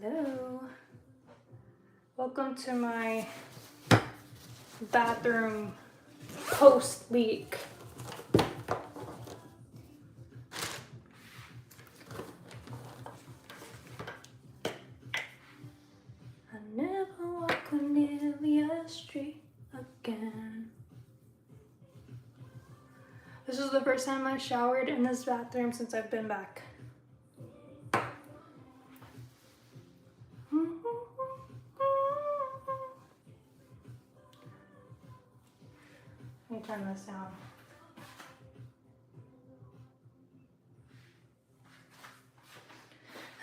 Hello. Welcome to my bathroom post leak. I never walk on Cornelia Street again. This is the first time I showered in this bathroom since I've been back. Let me turn this down.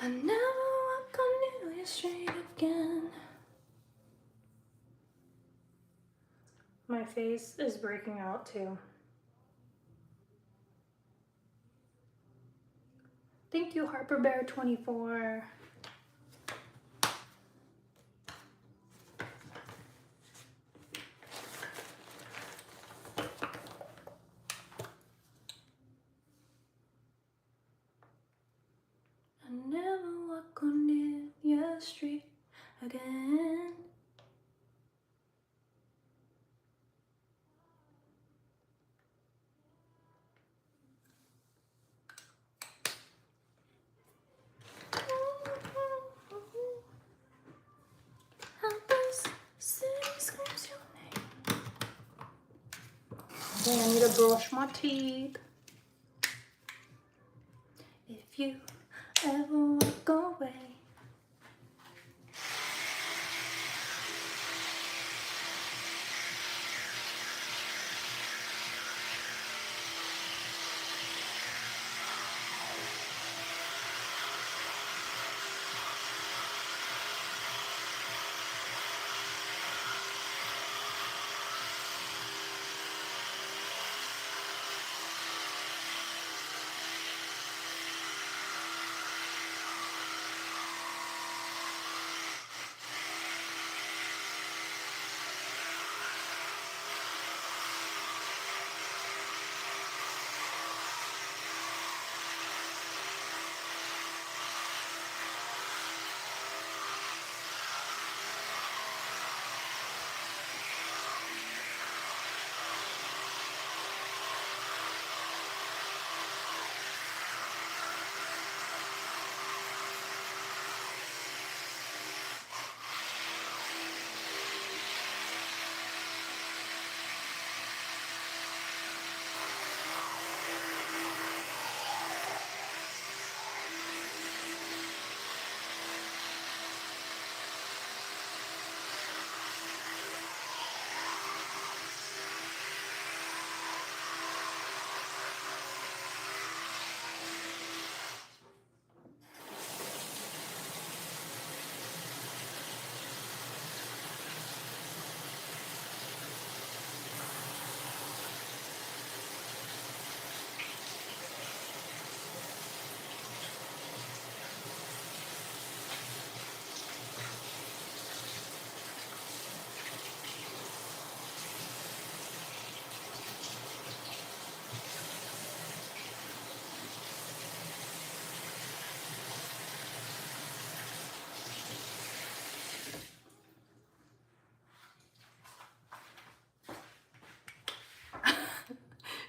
I never walk on Cornelia Street again. My face is breaking out too. Thank you, Harper Bear 24. I never walk on Cornelia Street again. Okay, I need to brush my teeth. If you ever walk away.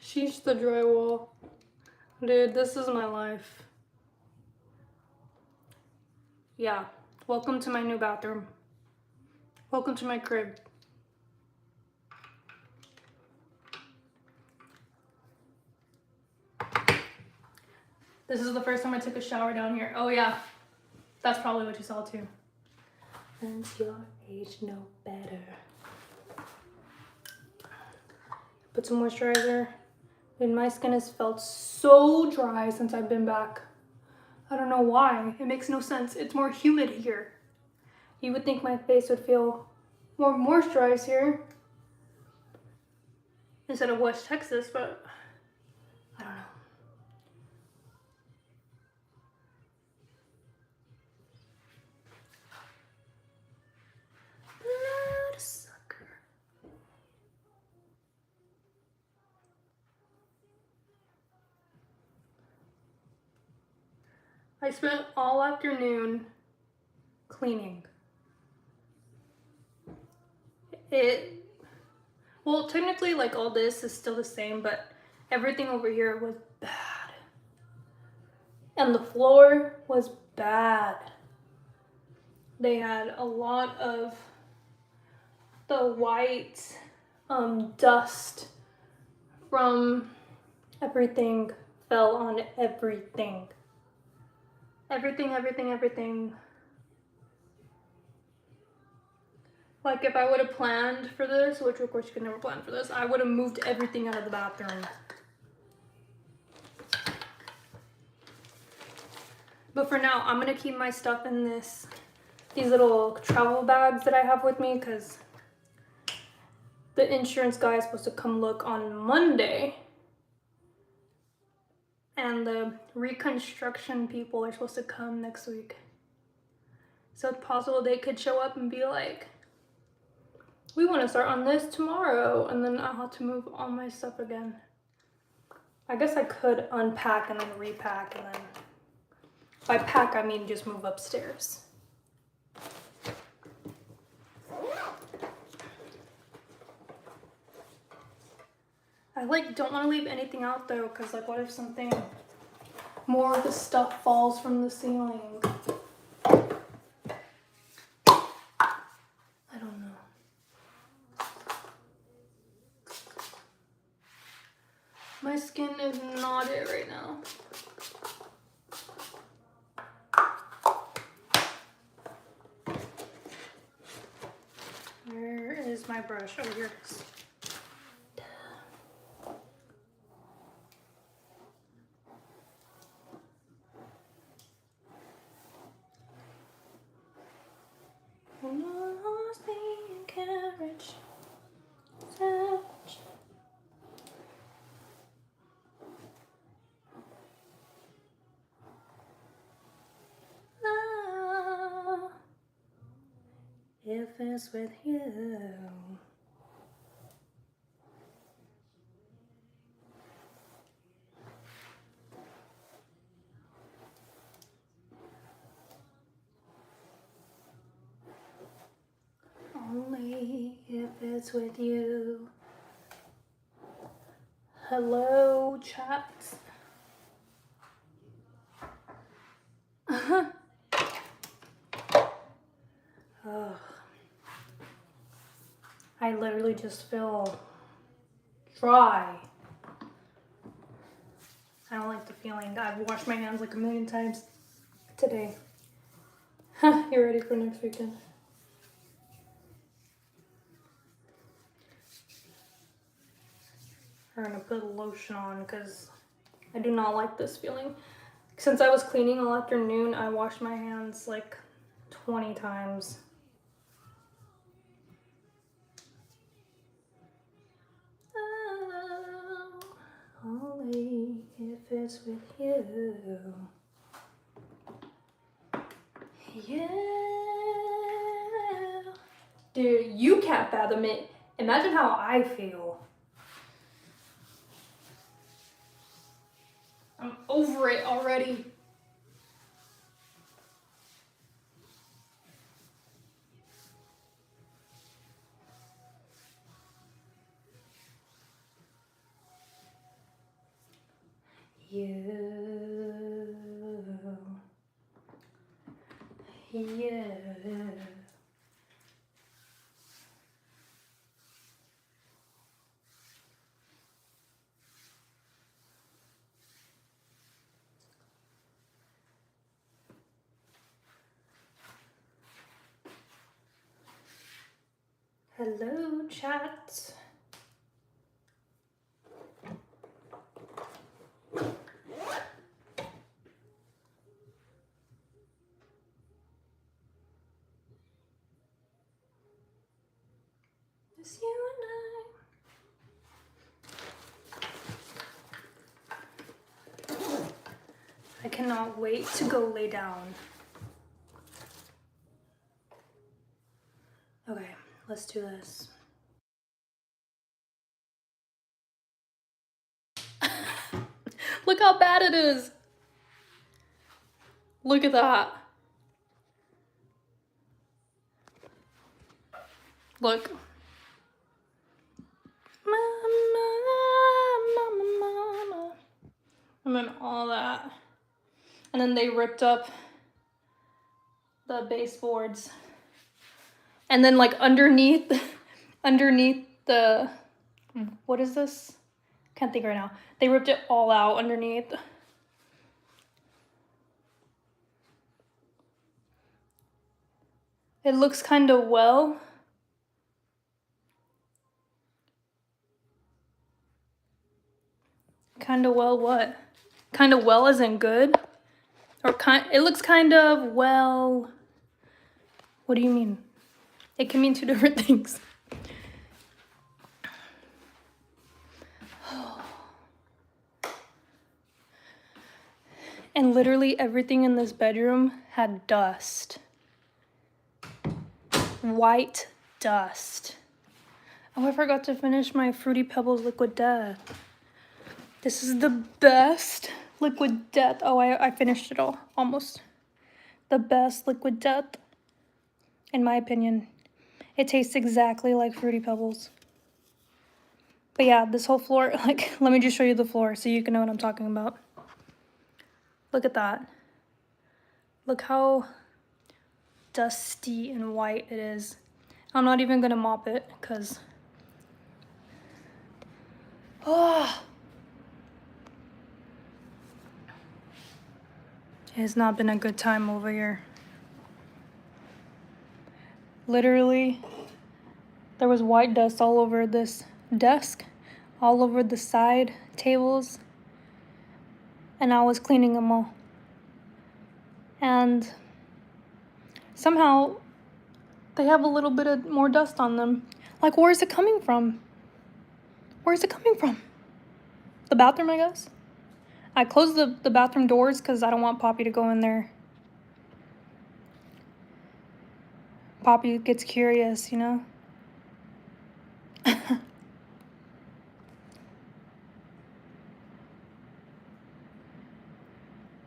Sheesh the drywall. Dude, this is my life. Yeah, welcome to my new bathroom. Welcome to my crib. This is the first time I took a shower down here. Oh yeah, that's probably what you saw too. And your age no better. Put some moisturizer. And my skin has felt so dry since I've been back. I don't know why. It makes no sense. It's more humid here. You would think my face would feel more moisturized here instead of West Texas, but I don't know. Blood sucker. I spent all afternoon cleaning. Well, technically, like, all this is still the same, but everything over here was bad. And the floor was bad. They had a lot of the white dust from everything fell on everything. Everything. Like, if I would have planned for this, which of course you could never plan for this, I would have moved everything out of the bathroom. But for now, I'm gonna keep my stuff in these little travel bags that I have with me, because the insurance guy is supposed to come look on Monday. And the reconstruction people are supposed to come next week. So it's possible they could show up and be like, we want to start on this tomorrow, and then I'll have to move all my stuff again. I guess I could unpack and then repack, and then by pack I mean just move upstairs. I like don't want to leave anything out though, because like what if something more of the stuff falls from the ceiling? I don't know. My skin is not it right now. Where is my brush? Oh, here it is. Carriage. If it's with you. Only if it's with you. Hello, chat. Ugh. I literally just feel dry. I don't like the feeling. I've washed my hands like a million times today. You're ready for next weekend? I'm gonna put lotion on because I do not like this feeling. Since I was cleaning all afternoon, I washed my hands like 20 times. Oh, only if it's with you. Yeah. Dude, you can't fathom it. Imagine how I feel. I'm over it already. Yeah. Hello, chat. It's you and I cannot wait to go lay down. Okay, let's do this. Look how bad it is. Look at that. Look. And then all that. And then they ripped up the baseboards. And then like underneath the, what is this? Can't think right now. They ripped it all out underneath. It looks kind of well. Kind of well what? Kind of well isn't good? Or it looks kind of well. What do you mean? It can mean two different things. And literally everything in this bedroom had dust. White dust. Oh, I forgot to finish my Fruity Pebbles Liquid Death. This is the best Liquid Death. Oh, I finished it all, almost. The best Liquid Death, in my opinion. It tastes exactly like Fruity Pebbles. But yeah, this whole floor, like, let me just show you the floor so you can know what I'm talking about. Look at that. Look how dusty and white it is. I'm not even gonna mop it, because... Oh! It has not been a good time over here. Literally, there was white dust all over this desk, all over the side tables, and I was cleaning them all. And somehow they have a little bit of more dust on them. Like, where is it coming from? Where is it coming from? The bathroom, I guess? I closed the bathroom doors because I don't want Poppy to go in there. Poppy gets curious, you know?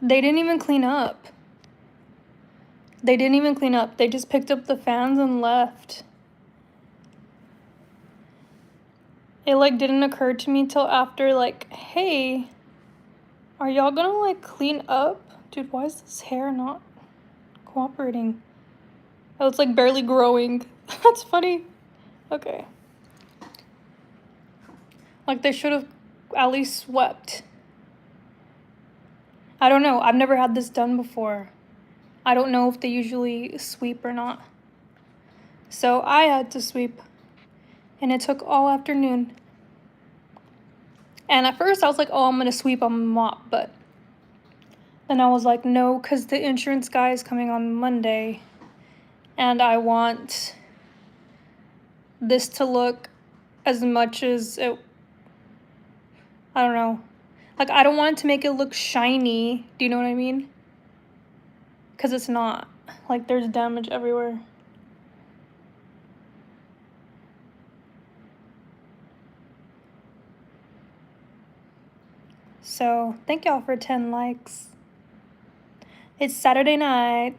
They didn't even clean up. They didn't even clean up. They just picked up the fans and left. It, like, didn't occur to me till after, like, hey, are y'all gonna, like, clean up? Dude, why is this hair not cooperating? Oh, it's, like, barely growing. That's funny. Okay. Like, they should have at least swept. I don't know. I've never had this done before. I don't know if they usually sweep or not. So I had to sweep. And it took all afternoon. And at first I was like, oh, I'm going to sweep, I'm going to mop. But then I was like, no, because the insurance guy is coming on Monday. And I want this to look as much as it... I don't know. Like, I don't want it to make it look shiny. Do you know what I mean? Because it's not. Like, there's damage everywhere. So, thank y'all for 10 likes. It's Saturday night.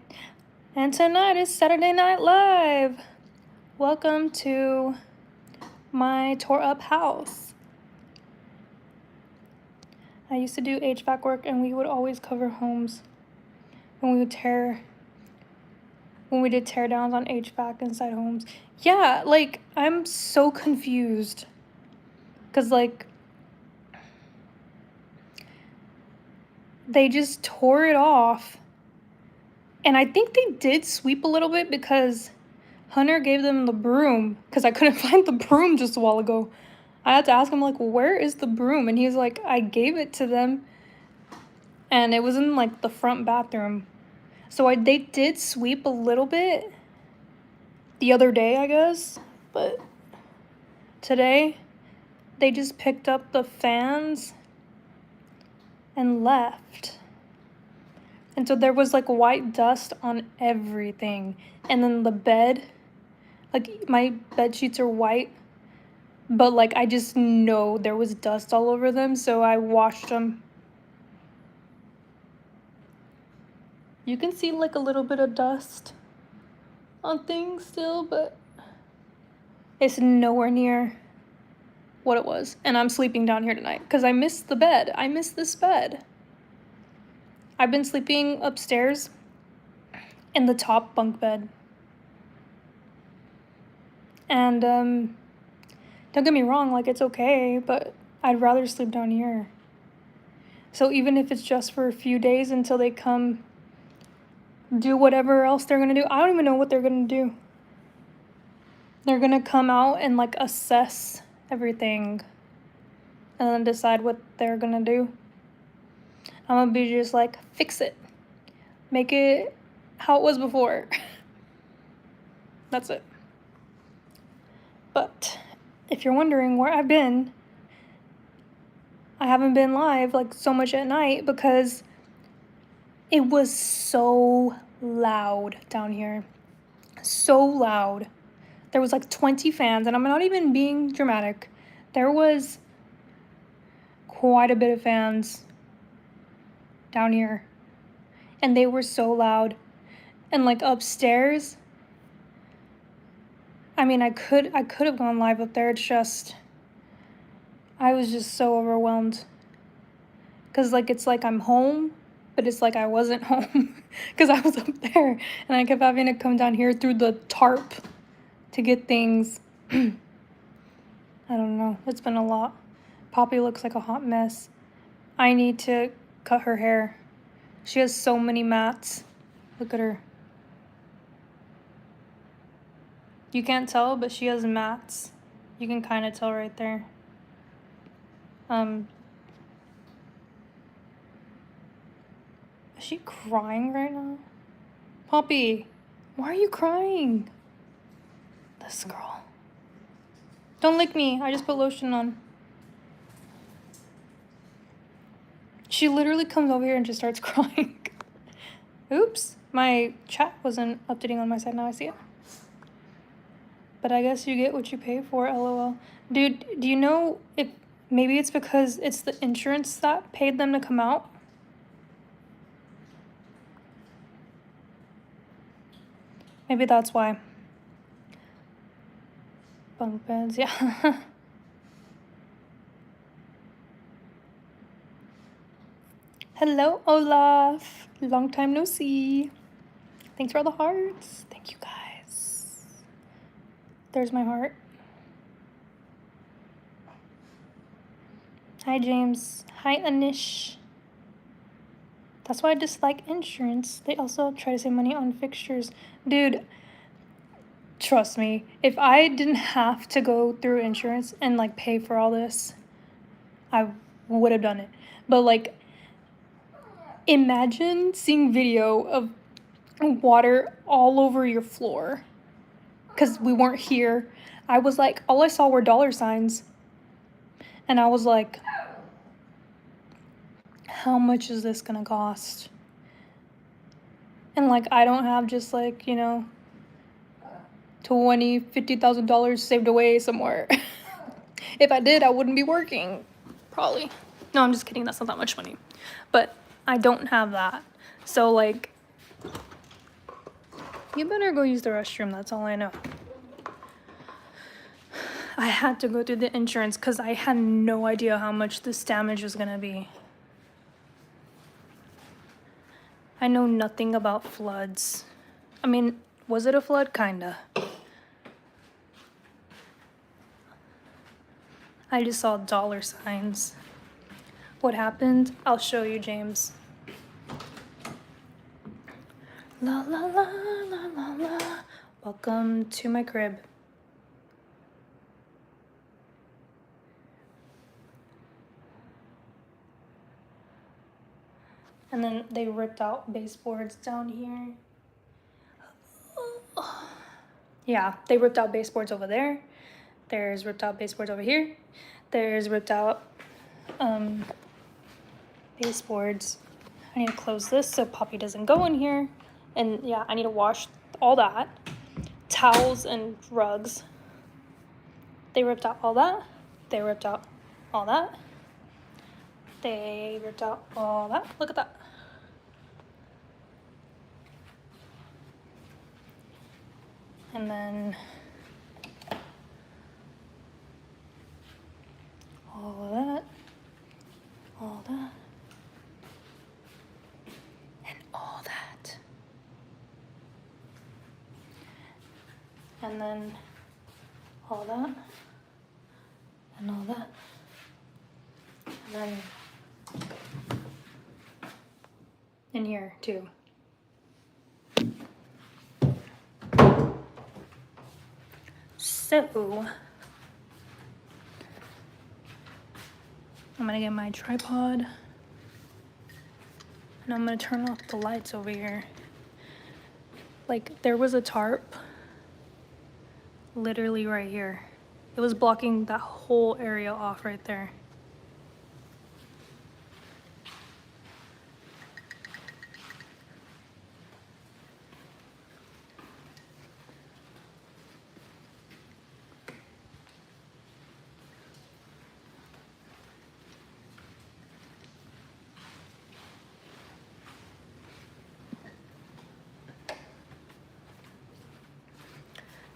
And tonight is Saturday Night Live. Welcome to my tore up house. I used to do HVAC work, and we would always cover homes when we did tear downs on HVAC inside homes. Yeah, like, I'm so confused. Because, like, they just tore it off. And I think they did sweep a little bit because Hunter gave them the broom. Because I couldn't find the broom just a while ago. I had to ask him, like, where is the broom? And he's like, I gave it to them. And it was in, like, the front bathroom. So they did sweep a little bit the other day, I guess. But today, they just picked up the fans and left. And so there was, like, white dust on everything. And then the bed, like, my bed sheets are white. But, like, I just know there was dust all over them, so I washed them. You can see, like, a little bit of dust on things still, but It's nowhere near what it was. And I'm sleeping down here tonight because I missed the bed. I missed this bed. I've been sleeping upstairs in the top bunk bed. And don't get me wrong, like, it's okay, but I'd rather sleep down here. So even if it's just for a few days until they come do whatever else they're gonna do, I don't even know what they're gonna do. They're gonna come out and like assess everything and then decide what they're gonna do. I'm gonna be just like, fix it. Make it how it was before. That's it. But if you're wondering where I've been, I haven't been live like so much at night because it was so loud down here. So loud. There was like 20 fans, and I'm not even being dramatic. There was quite a bit of fans down here. And they were so loud. And like upstairs, I mean, I could have gone live up there. It's just, I was just so overwhelmed. Because like, it's like I'm home, but it's like I wasn't home because I was up there. And I kept having to come down here through the tarp to get things. I don't know. It's been a lot. Poppy looks like a hot mess. I need to cut her hair. She has so many mats. Look at her. You can't tell, but she has mats. You can kind of tell right there. Is she crying right now? Poppy, why are you crying? This girl. Don't lick me. I just put lotion on. She literally comes over here and just starts crying. Oops. My chat wasn't updating on my side. Now I see it. But I guess you get what you pay for, LOL. Dude, do you know if maybe it's because it's the insurance that paid them to come out? Maybe that's why. Bunk beds, yeah. Hello, Olaf. Long time no see. Thanks for all the hearts. Thank you, guys. There's my heart. Hi, James. Hi, Anish. That's why I dislike insurance. They also try to save money on fixtures. Dude, trust me, if I didn't have to go through insurance and like pay for all this, I would have done it. But like, imagine seeing video of water all over your floor. Because we weren't here. I was like, all I saw were dollar signs. And I was like, how much is this gonna cost? And like, I don't have just like, you know, $20,000, $50,000 saved away somewhere. If I did, I wouldn't be working. Probably. No, I'm just kidding. That's not that much money. But I don't have that. So like, you better go use the restroom. That's all I know. I had to go through the insurance because I had no idea how much this damage was gonna be. I know nothing about floods. I mean, was it a flood? Kinda. I just saw dollar signs. What happened? I'll show you, James. La la la la la la. Welcome to my crib. And then they ripped out baseboards down here. Yeah, they ripped out baseboards over there. There's ripped out baseboards over here. There's ripped out baseboards. I need to close this so Poppy doesn't go in here. And yeah, I need to wash all that. Towels and rugs. They ripped out all that. They ripped out all that. They ripped out all that. Look at that. And then all of that, all that, and all that. And then all that, and all that. And then in here too. So I'm gonna get my tripod and I'm gonna turn off the lights over here. Like, there was a tarp literally right here. It was blocking that whole area off right there.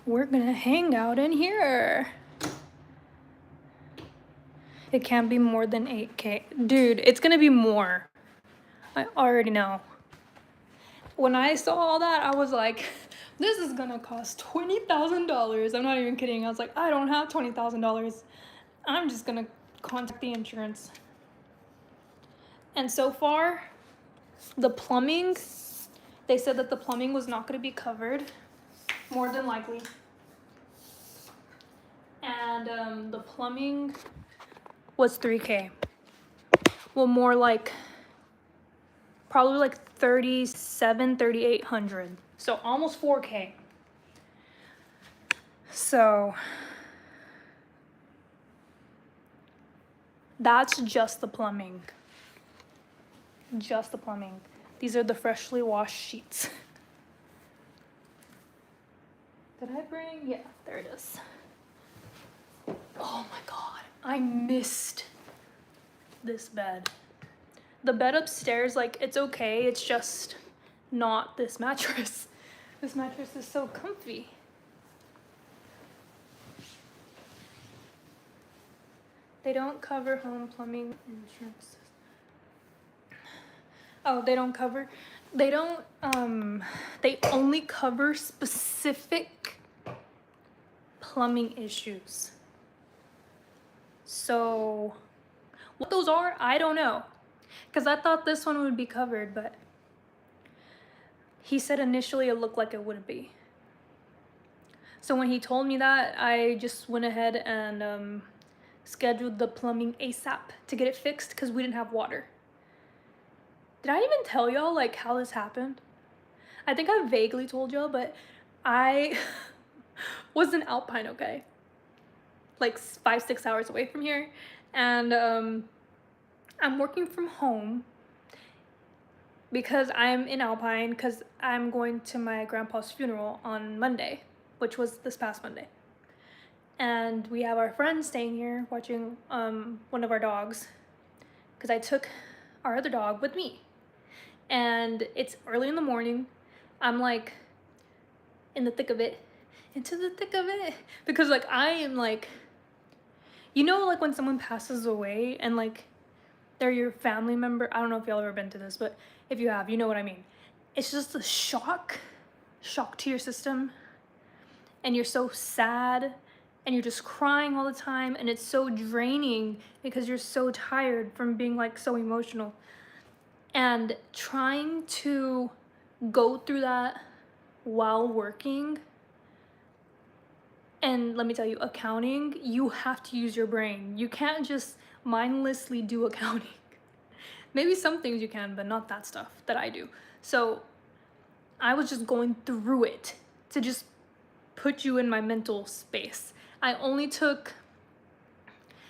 We're gonna hang out in here. It can't be more than 8K. Dude, it's gonna be more. I already know. When I saw all that, I was like, this is gonna cost $20,000. I'm not even kidding. I was like, I don't have $20,000. I'm just gonna contact the insurance. And so far, the plumbing, they said that the plumbing was not gonna be covered, more than likely. And the plumbing was 3K. Well, more like, probably like 3,800. So almost 4K. So that's just the plumbing. Just the plumbing. These are the freshly washed sheets. Did I bring? Yeah, there it is. Oh my God, I missed this bed. The bed upstairs, like, it's okay. It's just not this mattress. This mattress is so comfy. They don't cover home plumbing insurance. Oh, they don't cover, they don't, they only cover specific plumbing issues. So what those are, I don't know. Because I thought this one would be covered, but he said initially it looked like it wouldn't be. So when he told me that, I just went ahead and scheduled the plumbing ASAP to get it fixed because we didn't have water. Did I even tell y'all like how this happened? I think I vaguely told y'all, but I was in Alpine, okay? Like 5-6 hours away from here. And I'm working from home because I'm in Alpine because I'm going to my grandpa's funeral on Monday, which was this past Monday. And we have our friends staying here watching one of our dogs because I took our other dog with me. And it's early in the morning. I'm like in the thick of it, into the thick of it, because like I am like, you know, like when someone passes away and like they're your family member. I don't know if y'all ever been to this, but if you have, you know what I mean. It's just a shock to your system, and you're so sad and you're just crying all the time, and it's so draining because you're so tired from being like so emotional. And trying to go through that while working, and let me tell you, accounting, you have to use your brain. You can't just mindlessly do accounting. Maybe some things you can, but not that stuff that I do. So I was just going through it to just put you in my mental space. I only took,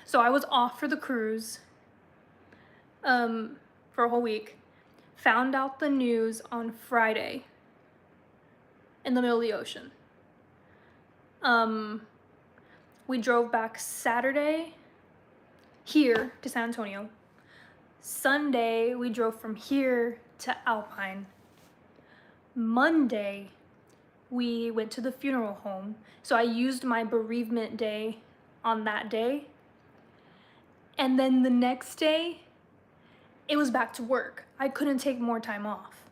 so I was off for the cruise for a whole week. Found out the news on Friday in the middle of the ocean. We drove back Saturday here to San Antonio. Sunday, we drove from here to Alpine. Monday, we went to the funeral home. So I used my bereavement day on that day. And then the next day, it was back to work. I couldn't take more time off.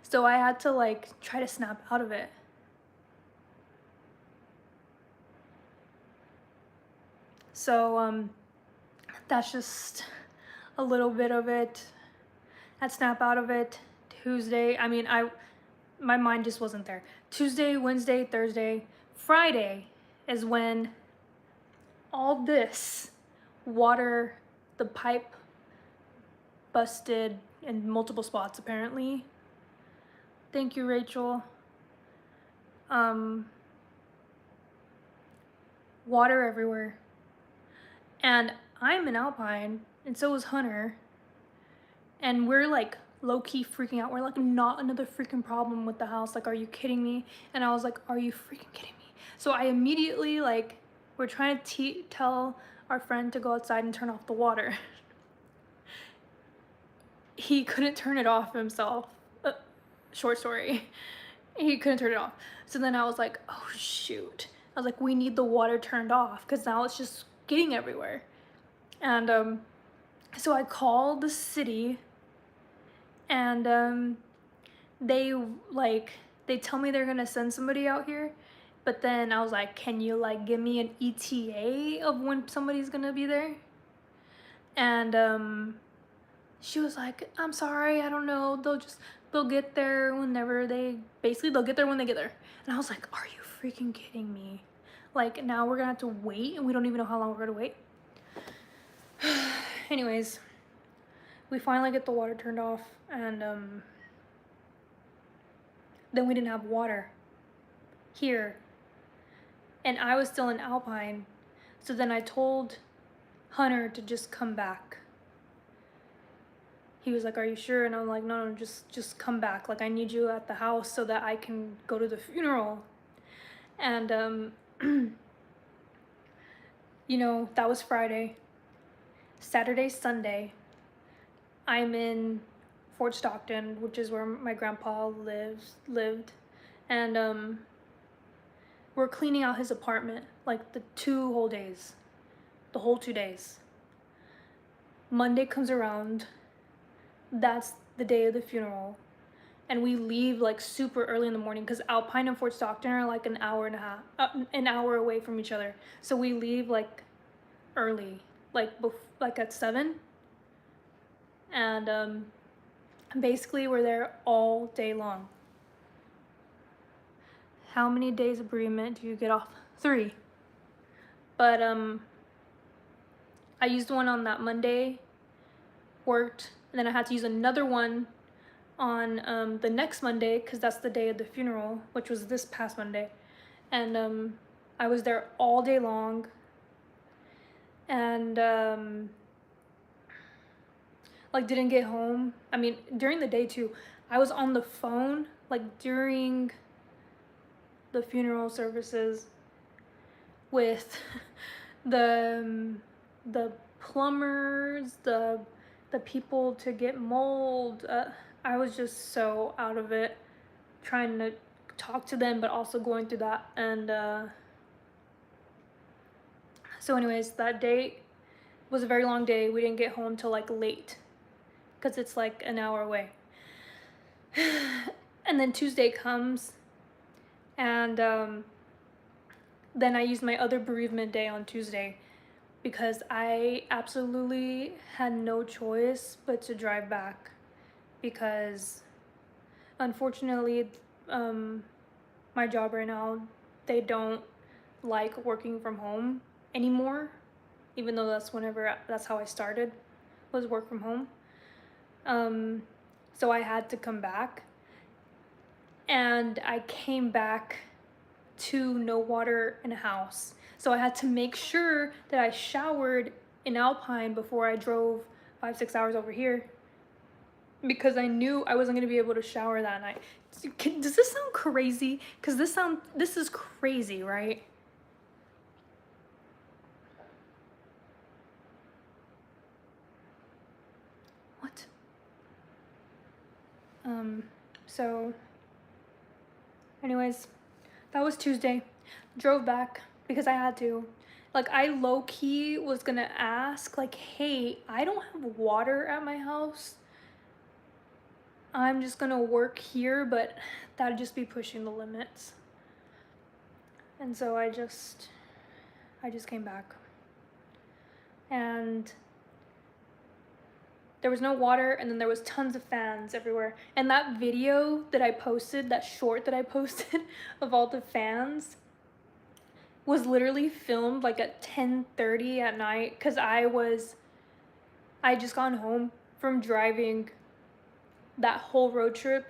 So I had to like try to snap out of it. So that's just a little bit of it. I'd snap out of it. Tuesday, I mean, my mind just wasn't there. Tuesday, Wednesday, Thursday, Friday is when all this water, the pipe busted in multiple spots apparently. Thank you, Rachel. Water everywhere. And I'm in Alpine, and so is Hunter. And we're like low-key freaking out. We're like, not another freaking problem with the house. Like, are you kidding me? And I was like, are you freaking kidding me? So I immediately, like, we're trying to tell our friend to go outside and turn off the water. He couldn't turn it off himself. Short story. He couldn't turn it off. So then I was like, oh shoot. I was like, we need the water turned off because now it's just getting everywhere. And so I called the city, and they tell me they're gonna send somebody out here, but then I was like, can you like give me an ETA of when somebody's gonna be there? And she was like, I'm sorry, I don't know, they'll get there whenever they'll get there when they get there. And I was like, are you freaking kidding me? Like, now we're gonna have to wait, and we don't even know how long we're gonna wait. Anyways, we finally get the water turned off, and then we didn't have water here, and I was still in Alpine. So then I told Hunter to just come back. He was like, are you sure? And I'm like, no, just come back. Like, I need you at the house so that I can go to the funeral. And you know, that was Friday. Saturday, Sunday, I'm in Fort Stockton, which is where my grandpa lived. And we're cleaning out his apartment like the whole 2 days. Monday comes around, that's the day of the funeral, and we leave like super early in the morning because Alpine and Fort Stockton are like an hour and a half, an hour away from each other. So we leave like early, like at 7, and basically we're there all day long. How many days of bereavement do you get off? 3. But I used one on that Monday, worked, and then I had to use another one on the next Monday because that's the day of the funeral, which was this past Monday. And I was there all day long, and like didn't get home. I mean, during the day too. I was on the phone like during the funeral services with the plumbers, the people to get mold. I was just so out of it, trying to talk to them, but also going through that. And so anyways, that day was a very long day. We didn't get home till like late because it's like an hour away. And then Tuesday comes, and then I used my other bereavement day on Tuesday because I absolutely had no choice but to drive back because unfortunately my job right now, they don't like working from home anymore, even though that's how I started, was work from home. So I had to come back, and I came back to no water in a house. So I had to make sure that I showered in Alpine before I drove 5-6 hours over here because I knew I wasn't going to be able to shower that night. Does this sound crazy? Because this is crazy, right? What? So anyways, that was Tuesday. Drove back because I had to. Like, I low-key was gonna ask, like, hey, I don't have water at my house. I'm just gonna work here, but that'd just be pushing the limits. And so I just came back. And there was no water, and then there was tons of fans everywhere. And that video that I posted, that short that I posted of all the fans, was literally filmed like at 10:30 at night, because I just gone home from driving that whole road trip,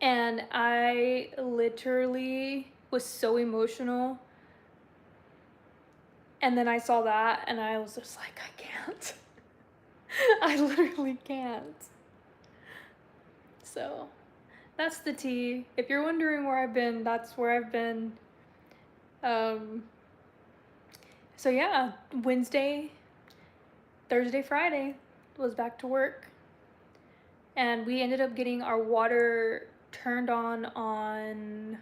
and I literally was so emotional. And then I saw that, and I was just like, I can't. I literally can't. So that's the tea. If you're wondering where I've been, that's where I've been. So yeah, Wednesday, Thursday, Friday was back to work. And we ended up getting our water turned on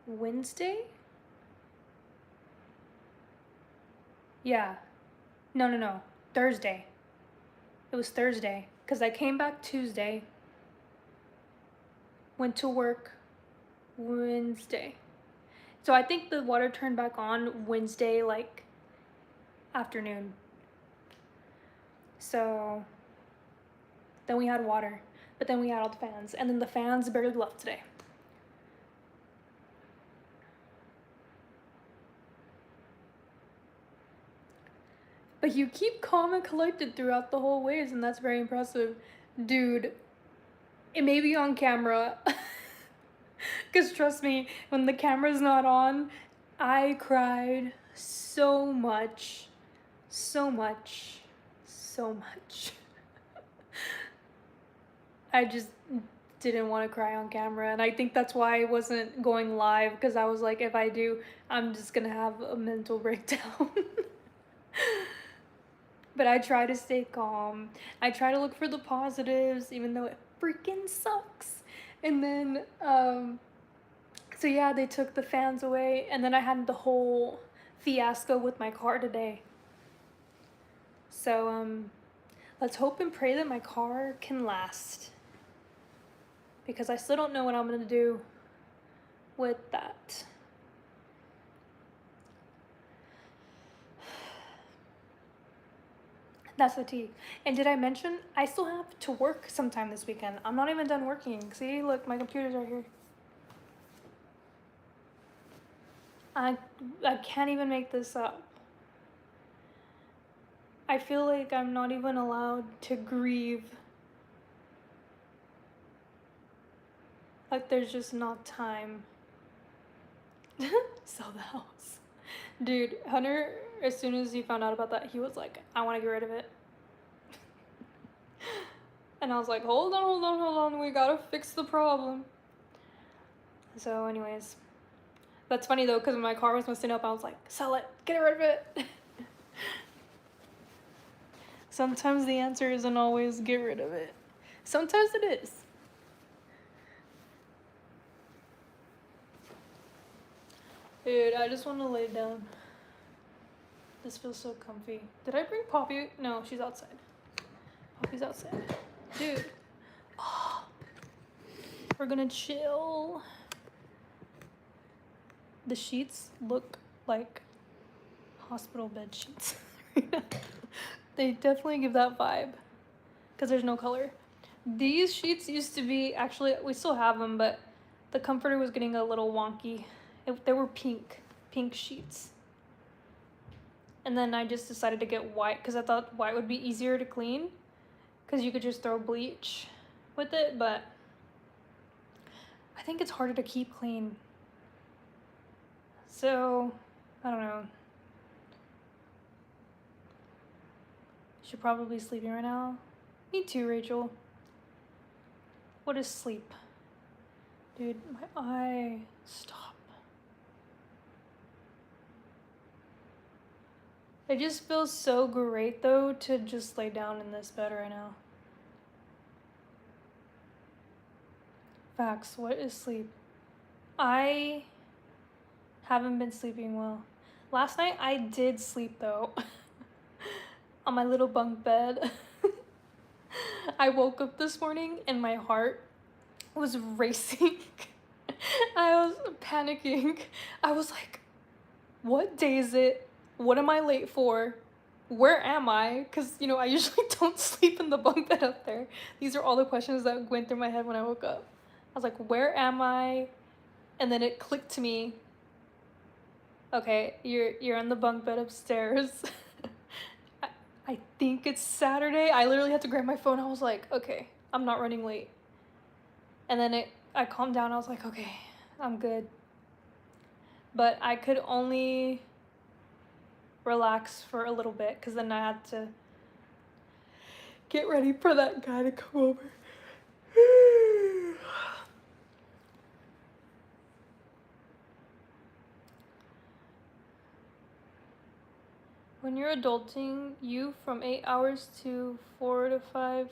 Wednesday? Yeah. No. Thursday. It was Thursday. Because I came back Tuesday, went to work Wednesday. So I think the water turned back on Wednesday, like, afternoon. So then we had water, but then we had all the fans, and then the fans barely left today. But you keep calm and collected throughout the whole ways, and that's very impressive. Dude, it may be on camera. Because trust me, when the camera's not on, I cried so much. So much. So much. I just didn't want to cry on camera, and I think that's why I wasn't going live, because I was like, if I do, I'm just gonna have a mental breakdown. But I try to stay calm. I try to look for the positives, even though it freaking sucks. And then, so yeah, they took the fans away, and then I had the whole fiasco with my car today. So, let's hope and pray that my car can last, because I still don't know what I'm gonna do with that. That's the tea. And did I mention I still have to work sometime this weekend? I'm not even done working. See, look, my computer's right here. I can't even make this up. I feel like I'm not even allowed to grieve. Like, there's just not time. Sell the house. Dude, Hunter, as soon as he found out about that, he was like, I want to get rid of it. And I was like, hold on. We gotta fix the problem. So anyways, that's funny though, because when my car was messing up, I was like, sell it, get rid of it. Sometimes the answer isn't always get rid of it. Sometimes it is. Dude, I just want to lay down. This feels so comfy. Did I bring Poppy? No, she's outside. Poppy's outside. Dude. Oh, we're gonna chill. The sheets look like hospital bed sheets. They definitely give that vibe, because there's no color. These sheets used to be, actually, we still have them, but the comforter was getting a little wonky. They were pink sheets. And then I just decided to get white, because I thought white would be easier to clean, because you could just throw bleach with it, but I think it's harder to keep clean. So, I don't know. She's probably sleeping right now. Me too, Rachel. What is sleep? Dude, my eye. Stop. It just feels so great though to just lay down in this bed right now. Facts, what is sleep? I Haven't been sleeping well. Last night I did sleep though. On my little bunk bed. I woke up this morning and my heart was racing. I was panicking. I was like, what day is it? What am I late for? Where am I? Because, I usually don't sleep in the bunk bed up there. These are all the questions that went through my head when I woke up. I was like, where am I? And then it clicked to me. Okay, you're in the bunk bed upstairs. I think it's Saturday. I literally had to grab my phone. I was like, okay, I'm not running late. And then I calmed down. I was like, okay, I'm good. But I could only relax for a little bit because then I had to get ready for that guy to come over. When you're adulting, you from 8 hours to 4 to 5.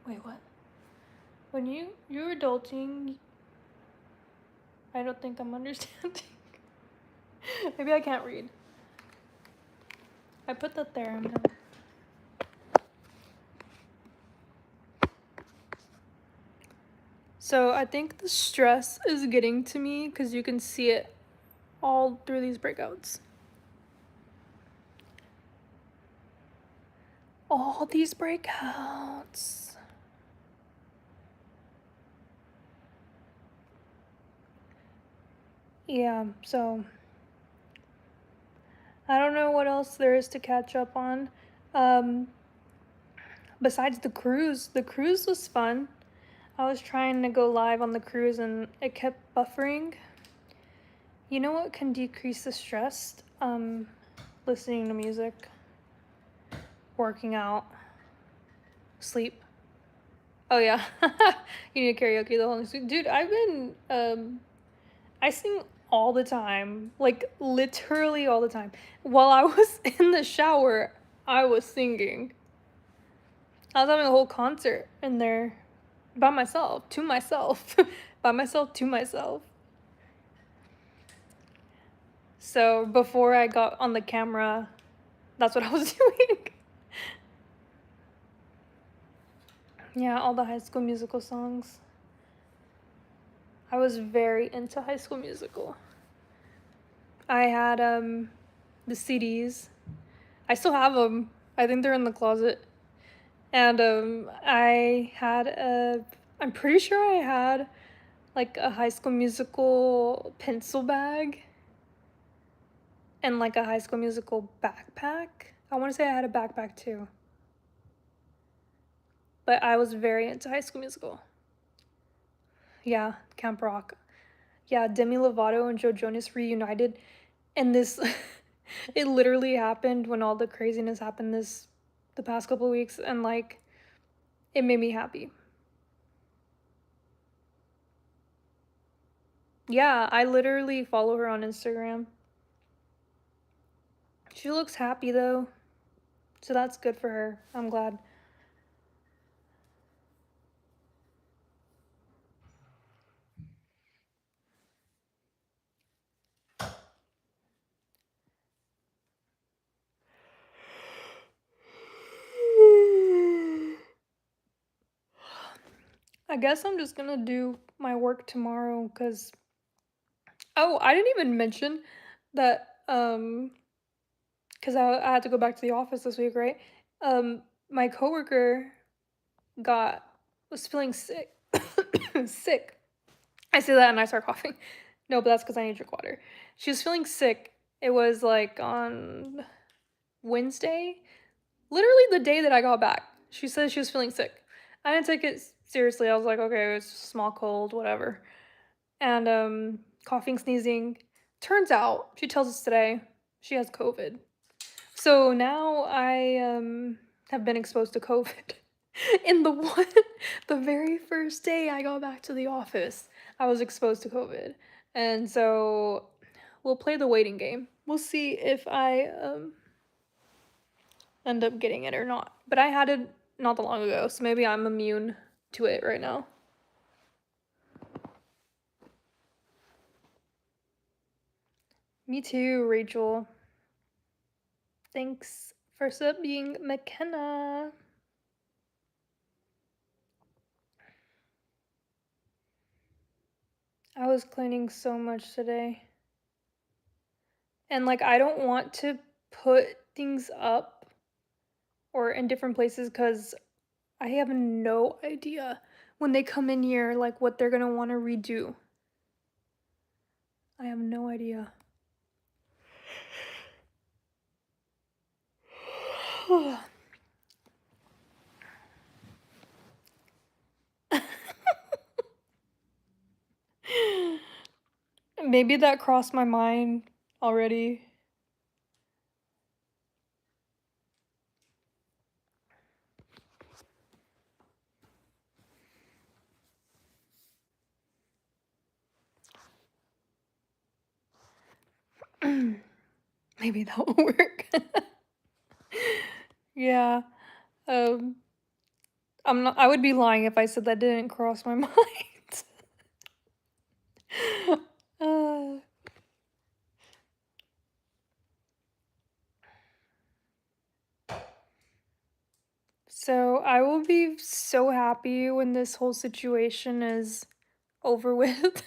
Wait, what? When you're adulting, I don't think I'm understanding. Maybe I can't read. I put the theorem down. So I think the stress is getting to me because you can see it all through these breakouts. All these breakouts. Yeah, so I don't know what else there is to catch up on. Besides the cruise was fun. I was trying to go live on the cruise and it kept buffering. You know what can decrease the stress? Listening to music, working out, sleep. Oh yeah, you need karaoke the whole night. Dude, I sing all the time, like literally all the time. While I was in the shower, I was singing. I was having a whole concert in there by myself, to myself, by myself, to myself. So before I got on the camera, that's what I was doing. Yeah, all the High School Musical songs. I was very into High School Musical. I had the CDs. I still have them. I think they're in the closet. And I'm pretty sure I had like a High School Musical pencil bag and like a High School Musical backpack. I want to say I had a backpack too. But I was very into High School Musical. Yeah, Camp Rock. Yeah, Demi Lovato and Joe Jonas reunited. And this, it literally happened when all the craziness happened the past couple of weeks. And like, it made me happy. Yeah, I literally follow her on Instagram. She looks happy though. So that's good for her. I'm glad. I guess I'm just gonna do my work tomorrow because I didn't even mention that because I had to go back to the office this week, right? My coworker was feeling sick. Sick. I say that and I start coughing. No, but that's because I need to drink water. She was feeling sick. It was like on Wednesday, literally the day that I got back. She said she was feeling sick. I didn't take it seriously. I was like, okay, it's just a small cold, whatever. And coughing, sneezing. Turns out, she tells us today, she has COVID. So now I have been exposed to COVID. In the very first day I got back to the office, I was exposed to COVID. And so we'll play the waiting game. We'll see if I end up getting it or not. But I had it not that long ago, so maybe I'm immune to it right now. Me too, Rachel. Thanks for subbing, McKenna. I was cleaning so much today. And like I don't want to put things up or in different places because I have no idea when they come in here like what they're gonna want to redo. I have no idea. Maybe that crossed my mind already. Maybe that will work. Yeah. Um I would be lying if I said that didn't cross my mind. uh, so I will be so happy when this whole situation is over with.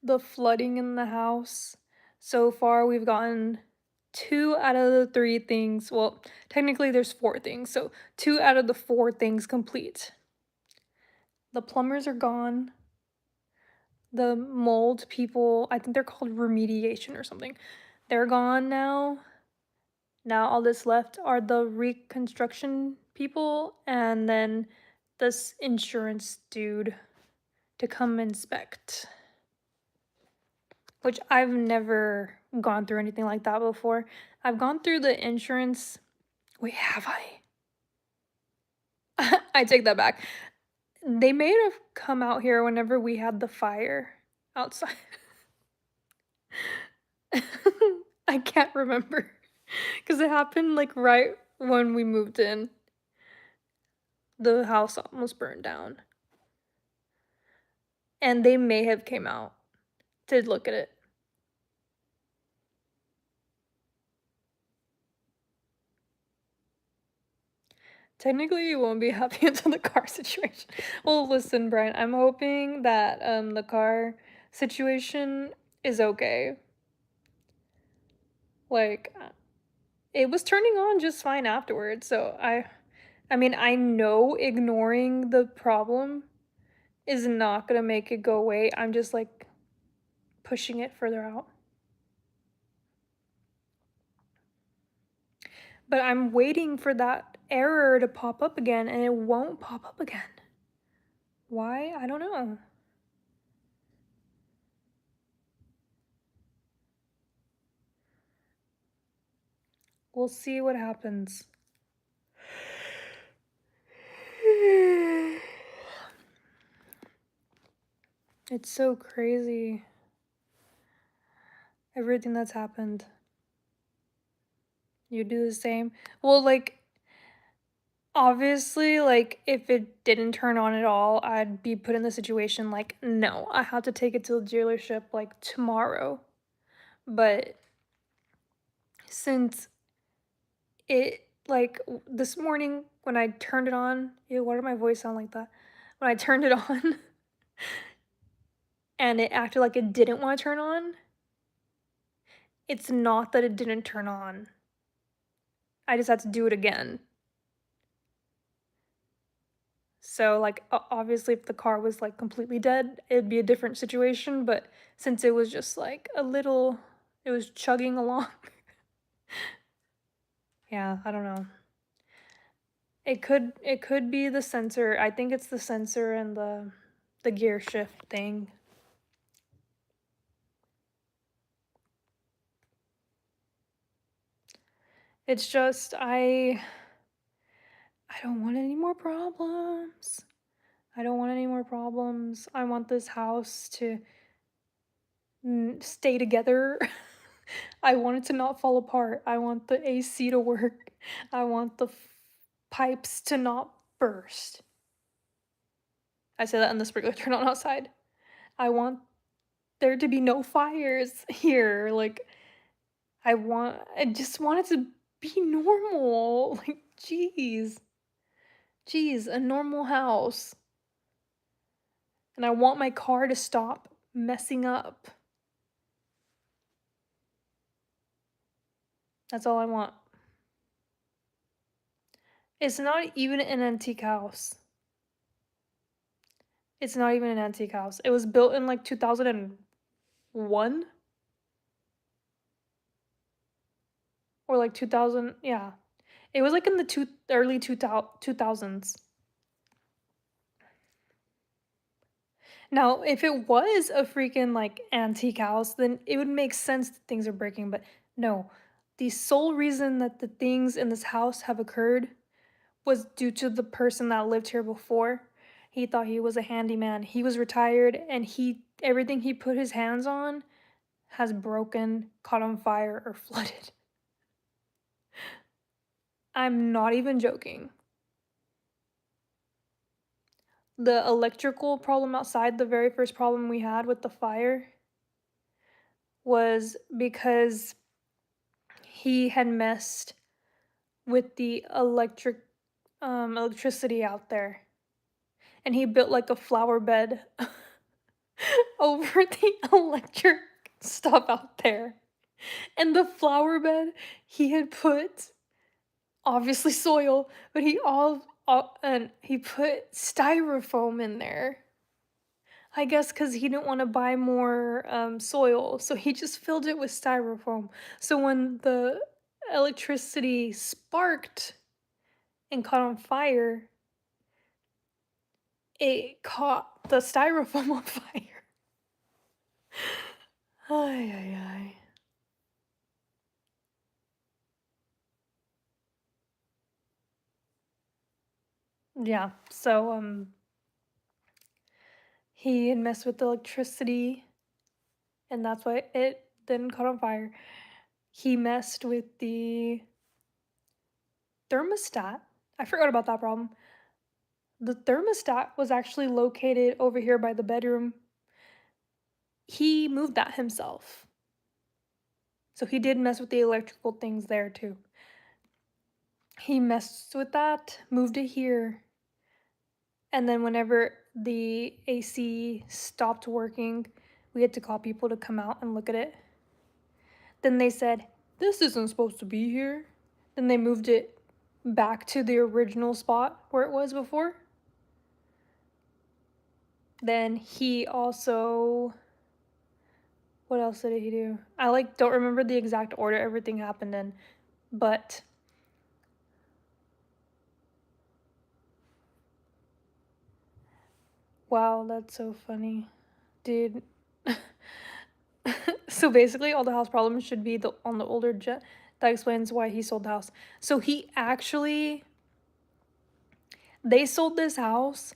The flooding in the house. So far we've gotten 2 out of the 3 things. Well, technically there's 4 things. So 2 out of the 4 things complete. The plumbers are gone. The mold people, I think they're called remediation or something. They're gone now. Now all that's left are the reconstruction people and then this insurance dude to come inspect. Which I've never gone through anything like that before. I've gone through the insurance. Wait, have I? I take that back. They may have come out here whenever we had the fire outside. I can't remember because it happened like right when we moved in. The house almost burned down. And they may have came out to look at it. Technically, you won't be happy until the car situation. Well, listen, Brian, I'm hoping that the car situation is okay. Like, it was turning on just fine afterwards. So I mean, I know ignoring the problem is not gonna make it go away. I'm just like pushing it further out. But I'm waiting for that error to pop up again, and it won't pop up again. Why? I don't know. We'll see what happens. It's so crazy. Everything that's happened. You do the same. Well, like, obviously, like, if it didn't turn on at all, I'd be put in the situation like, no, I have to take it to the dealership like tomorrow. But since it, like, this morning when I turned it on, ew, why did my voice sound like that? When I turned it on and it acted like it didn't want to turn on, it's not that it didn't turn on. I just had to do it again. So, like, obviously, if the car was, like, completely dead, it'd be a different situation, but since it was just, like, it was chugging along. Yeah, I don't know. It could be the sensor. I think it's the sensor and the gear shift thing. It's just I don't want any more problems. I don't want any more problems. I want this house to stay together. I want it to not fall apart. I want the AC to work. I want the pipes to not burst. I say that and the sprinkler turn on outside. I want there to be no fires here. Like, I just want it to be normal. Like, jeez. Jeez, a normal house. And I want my car to stop messing up. That's all I want. It's not even an antique house. It's not even an antique house. It was built in like 2001 or like 2000. Yeah. It was like in the early 2000s. Now, if it was a freaking like antique house, then it would make sense that things are breaking, but no. The sole reason that the things in this house have occurred was due to the person that lived here before. He thought he was a handyman. He was retired and everything he put his hands on has broken, caught on fire, or flooded. I'm not even joking. The electrical problem outside, the very first problem we had with the fire, was because he had messed with the electricity out there. And he built like a flower bed over the electric stuff out there. And the flower bed, he had put obviously soil, but and he put styrofoam in there. I guess because he didn't want to buy more soil, so he just filled it with styrofoam. So when the electricity sparked and caught on fire, it caught the styrofoam on fire. Ay, ay, ay. Yeah, so he had messed with the electricity, and that's why it then caught on fire. He messed with the thermostat. I forgot about that problem. The thermostat was actually located over here by the bedroom. He moved that himself. So he did mess with the electrical things there too. He messed with that, moved it here, and then whenever the AC stopped working, we had to call people to come out and look at it. Then they said, "This isn't supposed to be here." Then they moved it back to the original spot where it was before. Then he also, what else did he do? I like don't remember the exact order everything happened in, but wow, that's so funny. Dude. So basically all the house problems should be on the older jet. That explains why he sold the house. So they sold this house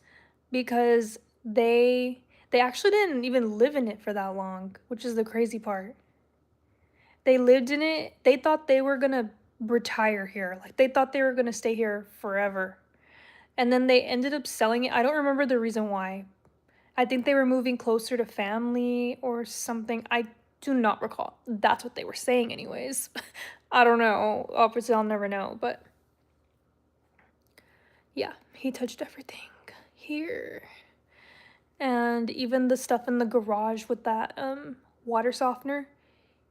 because they actually didn't even live in it for that long, which is the crazy part. They lived in it. They thought they were gonna retire here. Like they thought they were gonna stay here forever. And then they ended up selling it. I don't remember the reason why. I think they were moving closer to family or something. I do not recall. That's what they were saying anyways. I don't know. Obviously I'll never know, but yeah, he touched everything here. And even the stuff in the garage with that water softener,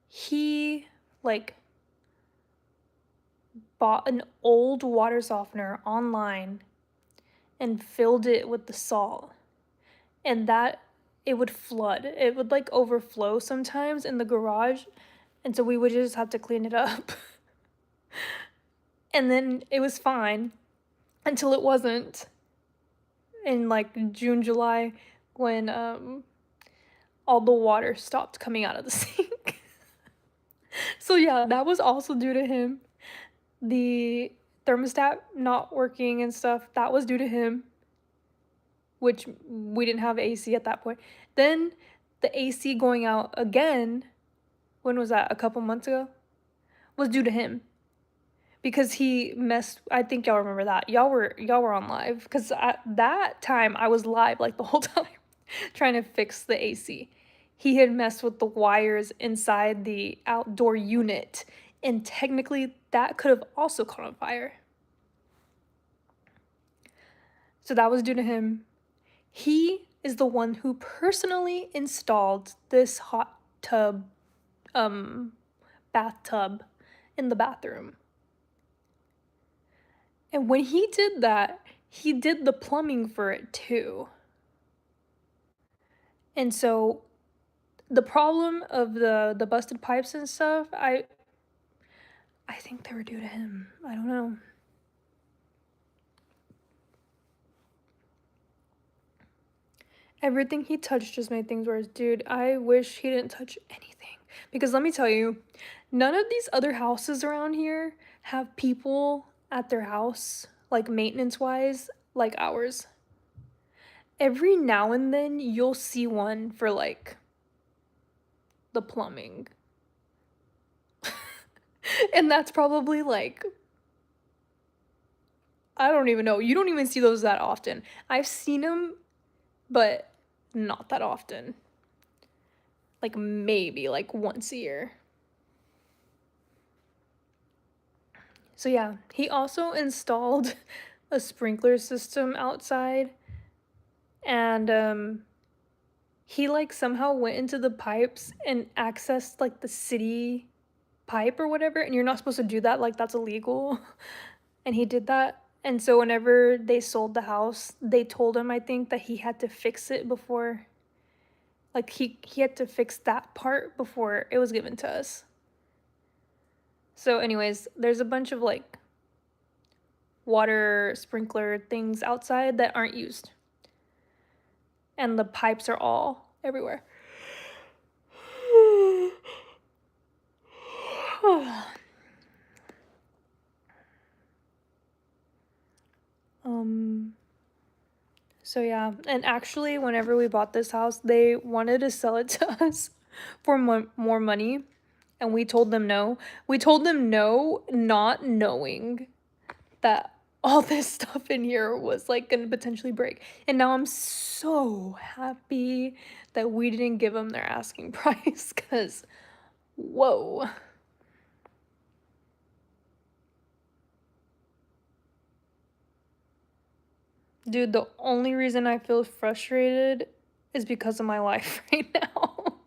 he like bought an old water softener online and filled it with the salt. And that it would flood. It would like overflow sometimes in the garage. And so we would just have to clean it up. And then it was fine until it wasn't in like June, July when all the water stopped coming out of the sink. So yeah, that was also due to him. The thermostat not working and stuff, that was due to him, which we didn't have AC at that point. Then the AC going out again, when was that? A couple months ago? Was due to him. Because he messed, I think y'all remember that. Y'all were on live cuz at that time I was live like the whole time trying to fix the AC. he had messed with the wires inside the outdoor unit, and technically that could have also caught on fire. So that was due to him. He is the one who personally installed this hot tub, bathtub in the bathroom. And when he did that, he did the plumbing for it too. And so the problem of the busted pipes and stuff, I think they were due to him. I don't know. Everything he touched just made things worse. Dude, I wish he didn't touch anything. Because let me tell you, none of these other houses around here have people at their house, like maintenance-wise, like ours. Every now and then, you'll see one for, like, the plumbing. And that's probably, like, I don't even know. You don't even see those that often. I've seen them, but not that often. Like, maybe, like, once a year. So yeah, he also installed a sprinkler system outside, and he like somehow went into the pipes and accessed like the city pipe or whatever, and you're not supposed to do that, like that's illegal. And he did that. And so whenever they sold the house, they told him, I think, that he had to fix it before, like he had to fix that part before it was given to us. So anyways, there's a bunch of like water sprinkler things outside that aren't used. And the pipes are all everywhere. So yeah, and actually whenever we bought this house, they wanted to sell it to us for more money, and we told them no. We told them no, not knowing that all this stuff in here was like gonna potentially break. And now I'm so happy that we didn't give them their asking price, because whoa. Dude, the only reason I feel frustrated is because of my life right now.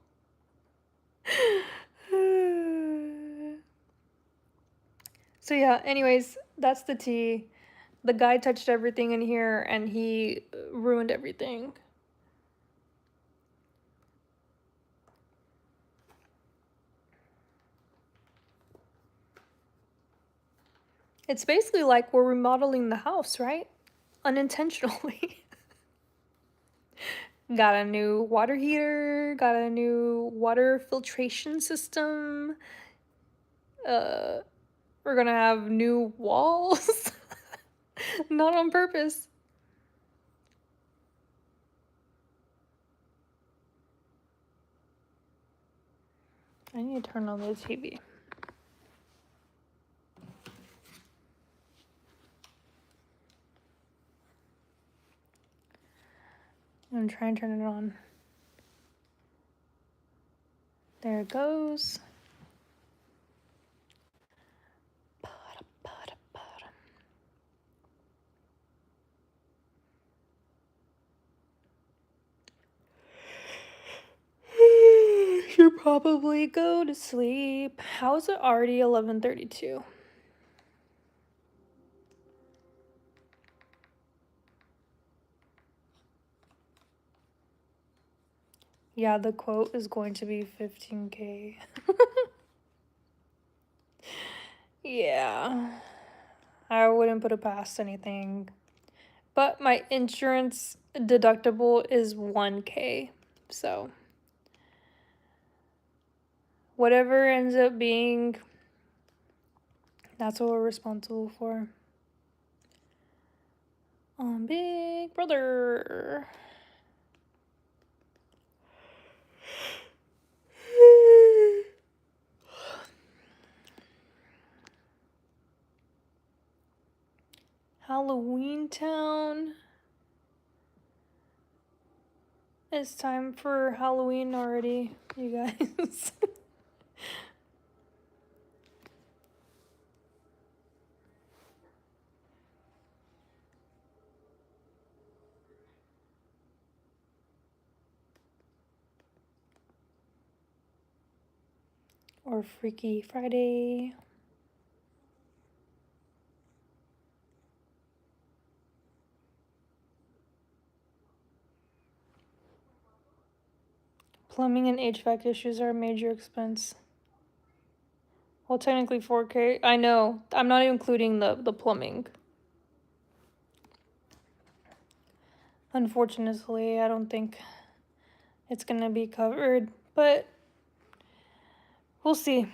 So yeah, anyways, that's the tea. The guy touched everything in here and he ruined everything. It's basically like we're remodeling the house, right? Unintentionally. Got a new water heater, got a new water filtration system. We're gonna have new walls. Not on purpose. I need to turn on the TV. I'm trying to turn it on. There it goes. Should probably go to sleep. How is it already 11:32? Yeah, the quote is going to be 15K. Yeah. I wouldn't put it past anything. But my insurance deductible is 1K. So whatever ends up being, that's what we're responsible for. Big brother. Halloween Town. It's time for Halloween already, you guys. Or Freaky Friday. Plumbing and HVAC issues are a major expense. Well, technically 4K. I know. I'm not including the plumbing. Unfortunately, I don't think it's gonna be covered, but we'll see.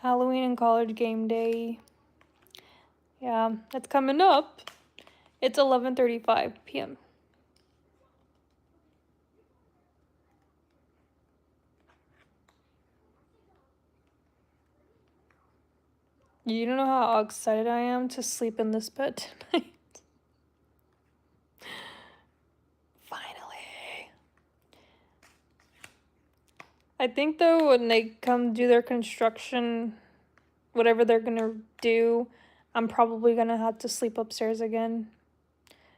Halloween and college game day. Yeah, it's coming up. It's 11:35 p.m. You don't know how excited I am to sleep in this bed tonight. Finally. I think though when they come do their construction, whatever they're gonna do, I'm probably gonna have to sleep upstairs again.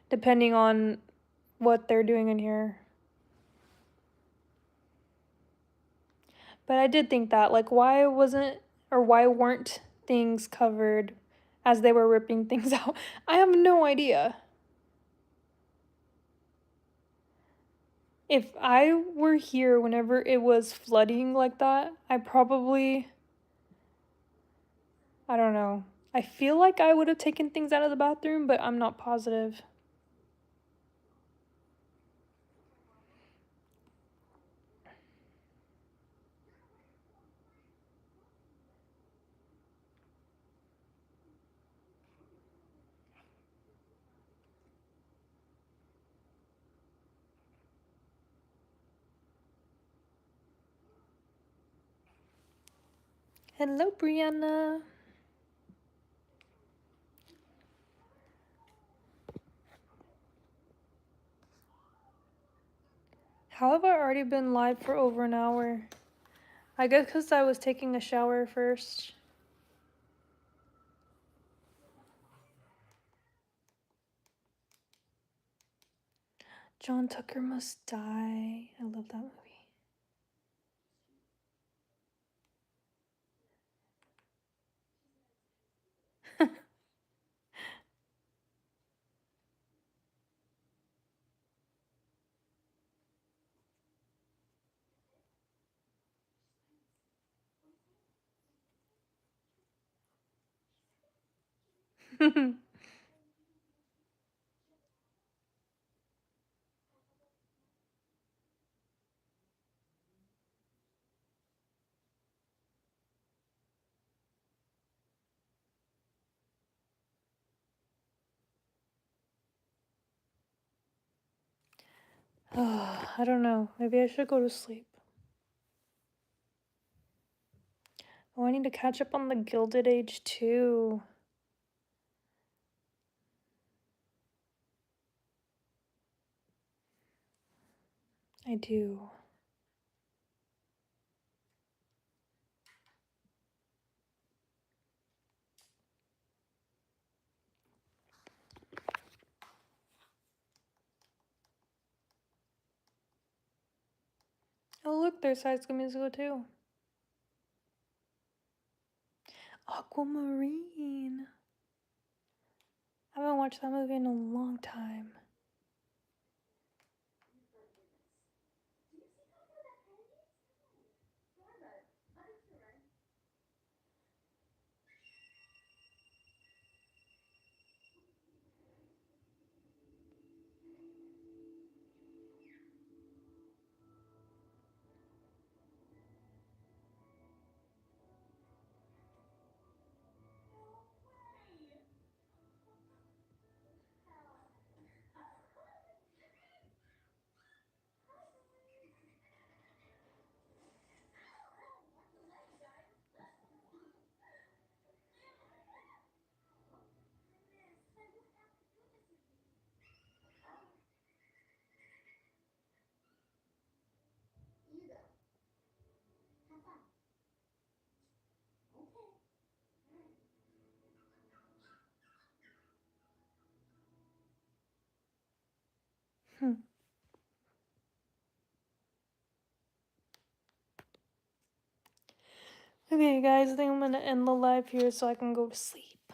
Depending on what they're doing in here. But I did think that, like, why weren't things covered as they were ripping things out? I have no idea. If I were here whenever it was flooding like that, I don't know. I feel like I would have taken things out of the bathroom, but I'm not positive. Hello, Brianna. How have I already been live for over an hour? I guess because I was taking a shower first. John Tucker Must Die. I love that movie. I don't know. Maybe I should go to sleep. Oh, I need to catch up on the Gilded Age too. I do. Oh, look, there's High School Musical too. Aquamarine. I haven't watched that movie in a long time. Okay, guys, I think I'm gonna end the live here so I can go to sleep.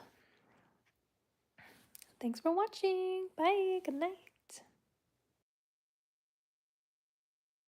Thanks for watching. Bye. Good night.